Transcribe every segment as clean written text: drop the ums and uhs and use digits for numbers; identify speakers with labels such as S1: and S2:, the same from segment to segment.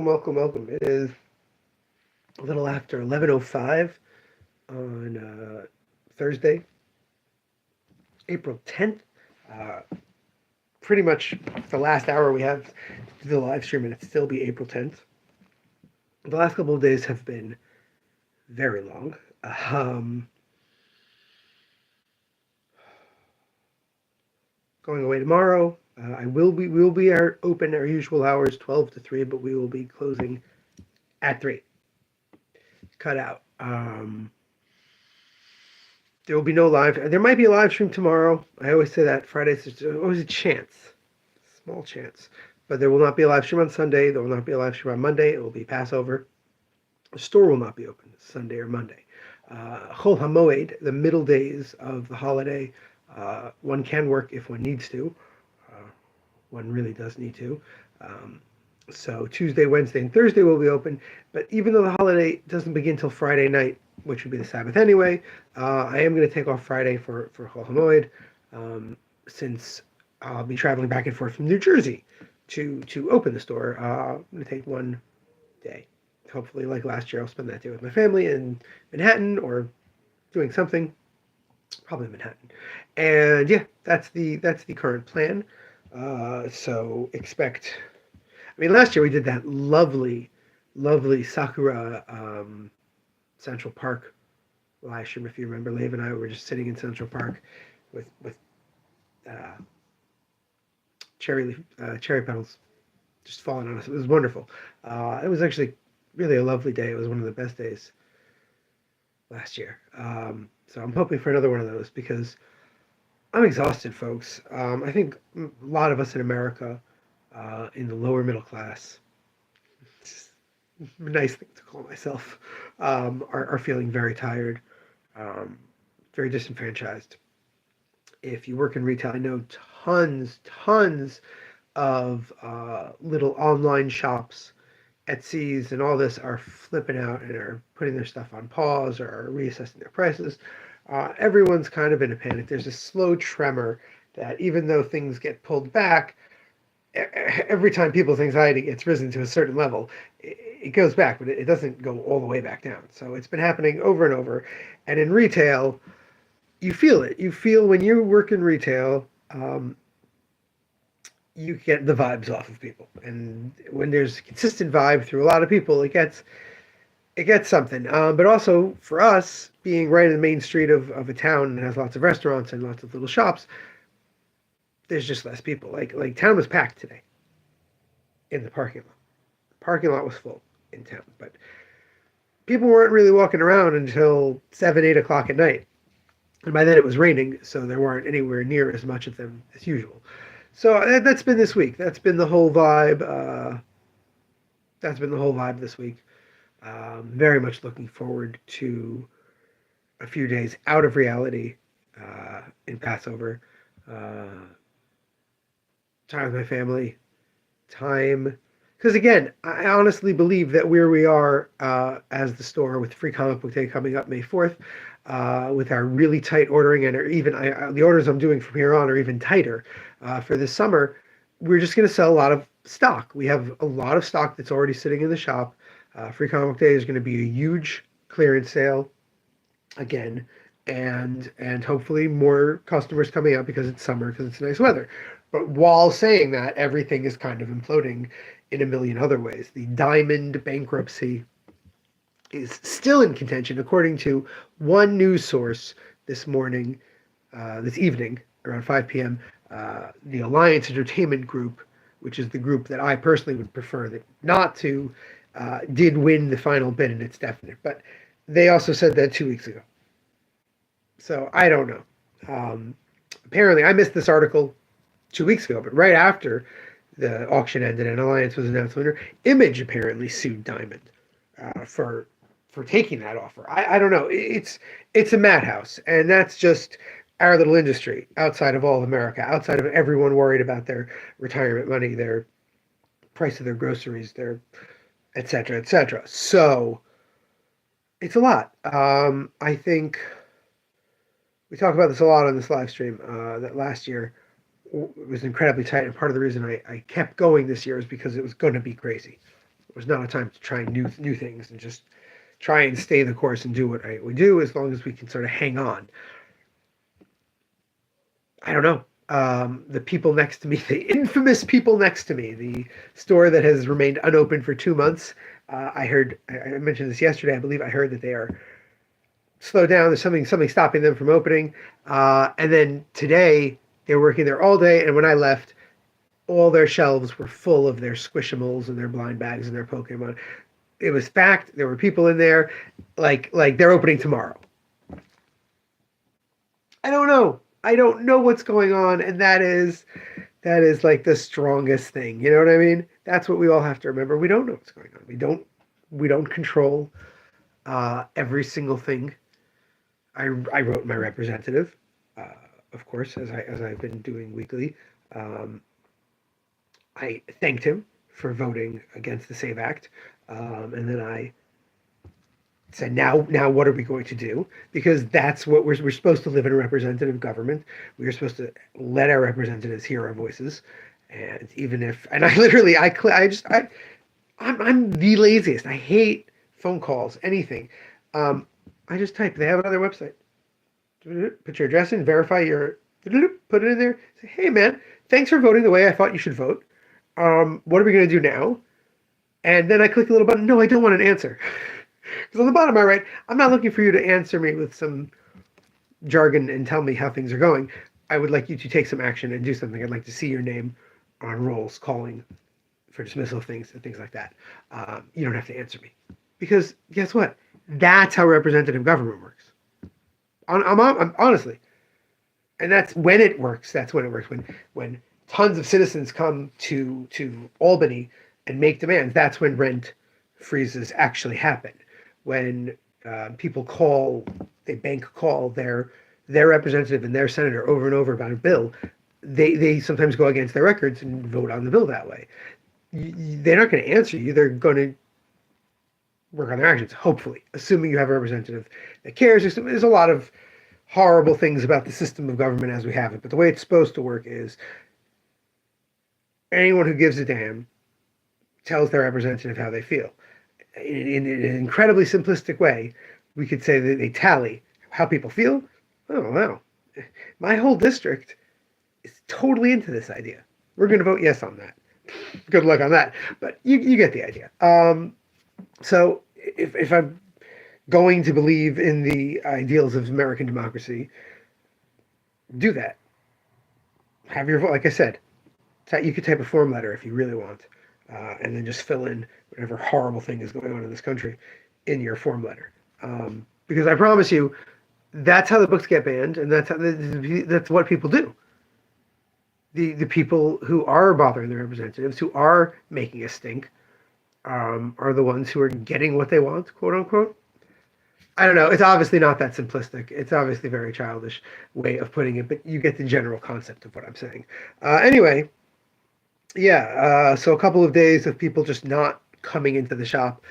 S1: welcome. It is a little after 11:05 on Thursday, April 10th. Uh, Pretty much the last hour we have to do the live stream, and it'll still be April 10th. The last couple of days have been very long. Um, Going away tomorrow. We will be open our usual hours, 12 to 3, but we will be closing at 3. Cut out. There will be no live. There might be a live stream tomorrow. I always say that Fridays there's always a chance, small chance, but there will not be a live stream on Sunday. There will not be a live stream on Monday. It will be Passover. The store will not be open Sunday or Monday. Chol HaMoed, the middle days of the holiday, one can work if one needs to. One really does need to. So Tuesday, Wednesday, and Thursday will be open. But even though the holiday doesn't begin till Friday night, which would be the Sabbath anyway, I am going to take off Friday for Chol HaMoed, since I'll be traveling back and forth from New Jersey to open the store. I'm going to take one day. Hopefully, like last year, I'll spend that day with my family in Manhattan or doing something, probably Manhattan. And yeah, that's the current plan. So expect. I mean, last year we did that lovely Sakura Central Park live stream. If you remember, Lev and I were just sitting in Central Park with uh, cherry petals just falling on us. It was wonderful. It was actually really a lovely day. It was one of the best days last year. So I'm hoping for another one of those because I'm exhausted, folks. I think a lot of us in America, in the lower middle class, it's a nice thing to call myself, are feeling very tired, very disenfranchised. If you work in retail, I know tons of little online shops, Etsy's and all this are flipping out and are putting their stuff on pause or are reassessing their prices. Everyone's kind of in a panic. There's a slow tremor that even though things get pulled back, every time people's anxiety gets risen to a certain level, it goes back, but it doesn't go all the way back down. So it's been happening over and over. And in retail, you feel it. You feel when you work in retail, you get the vibes off of people. And when there's a consistent vibe through a lot of people, it gets something. But also for us, being right in the main street of a town that has lots of restaurants and lots of little shops, there's just less people. Like town was packed today in the parking lot. The parking lot was full in town, but people weren't really walking around until 7, 8 o'clock at night. And by then it was raining, so there weren't anywhere near as much of them as usual. So that's been this week. That's been the whole vibe. That's been the whole vibe this week. Very much looking forward to a few days out of reality in Passover. Time with my family. Time. Because again, I honestly believe that where we are as the store with Free Comic Book Day coming up May 4th, with our really tight ordering and even the orders I'm doing from here on are even tighter for this summer, we're just going to sell a lot of stock. We have a lot of stock that's already sitting in the shop. Free Comic Book Day is going to be a huge clearance sale again, and hopefully more customers coming out because it's summer, because it's nice weather. But while saying that, everything is kind of imploding in a million other ways. The Diamond bankruptcy is still in contention, according to one news source this evening, around 5 p.m. The Alliance Entertainment Group, which is the group that I personally would prefer not to, did win the final bid, and it's definite. But they also said that 2 weeks ago. So I don't know. Apparently, I missed this article 2 weeks ago, but right after the auction ended and Alliance was announced winner, Image apparently sued Diamond for taking that offer. I don't know. It's a madhouse, and that's just our little industry outside of all of America, outside of everyone worried about their retirement money, their price of their groceries, their et cetera, et cetera. So it's a lot. I think we talk about this a lot on this live stream, that last year was incredibly tight, and part of the reason I kept going this year is because it was going to be crazy. was not a time to try new things and just try and stay the course and do what we do as long as we can sort of hang on. I don't know. The people next to me, the infamous people next to me, the store that has remained unopened for 2 months. I heard, I mentioned this yesterday, I believe I heard that they are slowed down. There's something stopping them from opening. And then today, they were working there all day. And when I left, all their shelves were full of their Squishimals and their blind bags and their Pokemon. It was packed. There were people in there, like they're opening tomorrow. I don't know. I don't know what's going on, and that is like the strongest thing. You know what I mean? That's what we all have to remember. We don't know what's going on. We don't control every single thing. I wrote my representative, of course, as I've been doing weekly. I thanked him for voting against the SAVE Act, and then I said, now what are we going to do? Because that's what we're supposed to live in a representative government. We are supposed to let our representatives hear our voices. And even if, and I literally, I'm the laziest. I hate phone calls, anything. I just type, they have another website. Put your address in, verify your, put it in there. Say, hey man, thanks for voting the way I thought you should vote. What are we going to do now? And then I click a little button. No, I don't want an answer. Because on the bottom I write, I'm not looking for you to answer me with some jargon and tell me how things are going. I would like you to take some action and do something. I'd like to see your name on rolls calling for dismissal of things and things like that. You don't have to answer me. Because guess what? That's how representative government works. I'm honestly. And that's when it works. That's when it works. When tons of citizens come to Albany and make demands, that's when rent freezes actually happen. When people bank call their representative and their senator over and over about a bill, they sometimes go against their records and vote on the bill that way. They're not going to answer you. They're going to work on their actions, hopefully, assuming you have a representative that cares. There's a lot of horrible things about the system of government as we have it, but the way it's supposed to work is anyone who gives a damn tells their representative how they feel. In an incredibly simplistic way, we could say that they tally how people feel. Oh, wow. My whole district is totally into this idea. We're going to vote yes on that. Good luck on that. But you get the idea. So if I'm going to believe in the ideals of American democracy, do that. Have your vote. Like I said, you could type a form letter if you really want. And then just fill in whatever horrible thing is going on in this country in your form letter. Because I promise you, that's how the books get banned, and that's what people do. The people who are bothering their representatives, who are making a stink, are the ones who are getting what they want, quote unquote. I don't know. It's obviously not that simplistic. It's obviously a very childish way of putting it, but you get the general concept of what I'm saying. Anyway. Yeah, so a couple of days of people just not coming into the shop.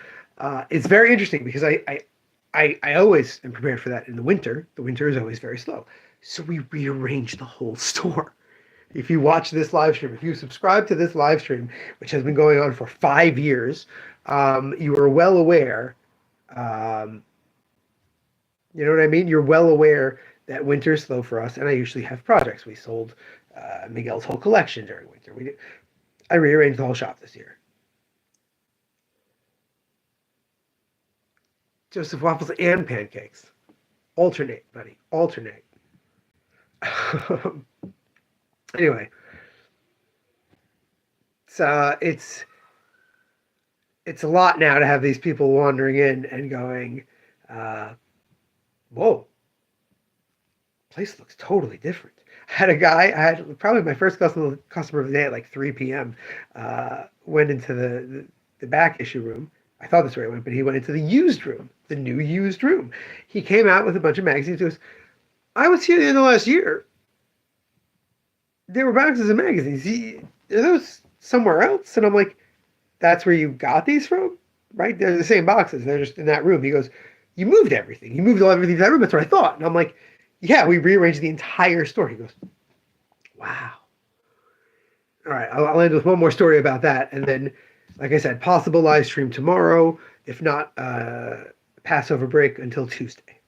S1: It's very interesting because I always am prepared for that in the winter. The winter is always very slow. So we rearranged the whole store. If you watch this live stream, if you subscribe to this live stream, which has been going on for 5 years, you are well aware, you know what I mean? You're well aware that winter is slow for us, and I usually have projects. We sold Miguel's whole collection during winter. I rearranged the whole shop this year. Joseph waffles and pancakes. Alternate, buddy. Alternate. Anyway. It's a lot now to have these people wandering in and going, whoa. Place looks totally different. I had probably my first customer of the day at like 3 p.m. Went into the back issue room. I thought that's where he went, but he went into the used room, the new used room. He came out with a bunch of magazines. He goes, I was here in the last year. There were boxes of magazines. Are those somewhere else? And I'm like, that's where you got these from? Right? They're the same boxes. They're just in that room. He goes, you moved everything. You moved everything to that room. That's what I thought. And I'm like, yeah, we rearranged the entire store. He goes, wow. All right, I'll end with one more story about that. And then like I said, possible live stream tomorrow. If not, Passover break until Tuesday.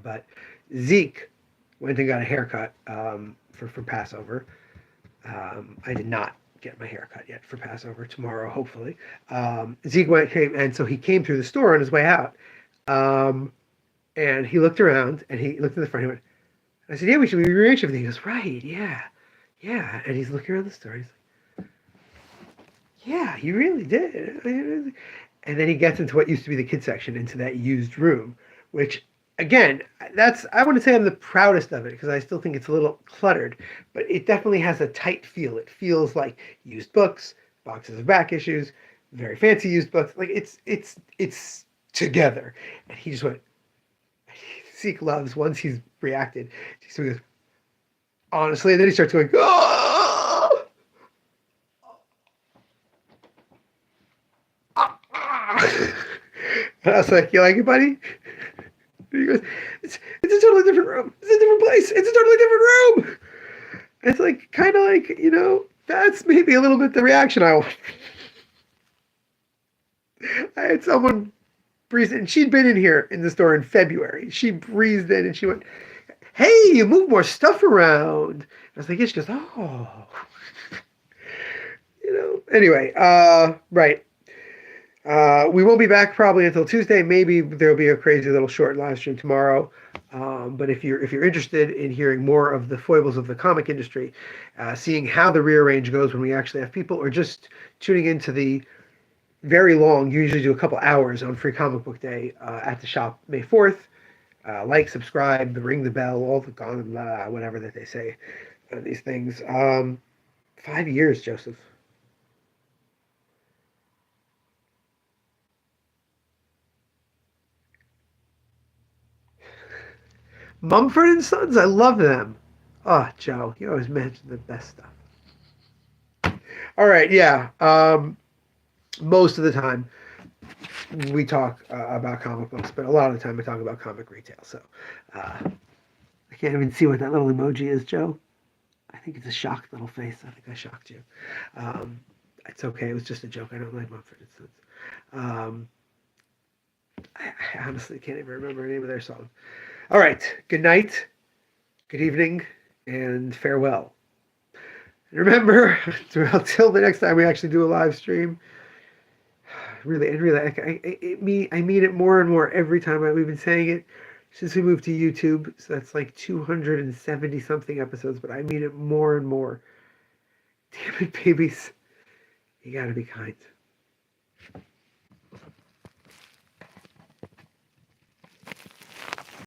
S1: But Zeke went and got a haircut for Passover. I did not get my hair cut yet for Passover. Tomorrow, hopefully. Zeke came, and so he came through the store on his way out. Um, and he looked around, and he looked in the front. He went, I said, "Yeah, we should rearrange everything." He goes, "Right, yeah, yeah." And he's looking around the store. He's like, "Yeah, you really did." And then he gets into what used to be the kids section, into that used room, which again, I wouldn't say I'm the proudest of it because I still think it's a little cluttered, but it definitely has a tight feel. It feels like used books, boxes of back issues, very fancy used books. Like it's together. And he just went. Seek loves once he's reacted. So he goes, honestly, and then he starts going, oh! And I was like, you like it, buddy? And he goes, it's a totally different room. It's a different place. It's a totally different room. And it's like, kind of like, that's maybe a little bit the reaction I want. I had someone breeze in. She'd been in here in the store in February. She breezed in and she went, "Hey, you move more stuff around." I was like, yeah. She goes, "Oh." Anyway, right. We won't be back probably until Tuesday. Maybe there'll be a crazy little short live stream tomorrow. But if you're interested in hearing more of the foibles of the comic industry, seeing how the rearrange goes when we actually have people, or just tuning into the very long, you usually do a couple hours on Free Comic Book Day at the shop May 4th. Like, subscribe, ring the bell, all the whatever that they say, these things. 5 years, Joseph. Mumford and Sons, I love them. Oh, Joe, you always mention the best stuff. All right, yeah. Most of the time we talk about comic books, but a lot of the time we talk about comic retail. So I can't even see what that little emoji is, Joe. I think it's a shocked little face. I think I shocked you. Um, it's okay. It was just a joke. I don't like Mumford and Sons. Um, I honestly can't even remember the name of their song. All right. Good night, good evening, and farewell. And remember, until the next time we actually do a live stream, really, and really, I mean it more and more every time. We've been saying it since we moved to YouTube. So that's like 270 something episodes, but I mean it more and more. Damn it, babies. You gotta be kind.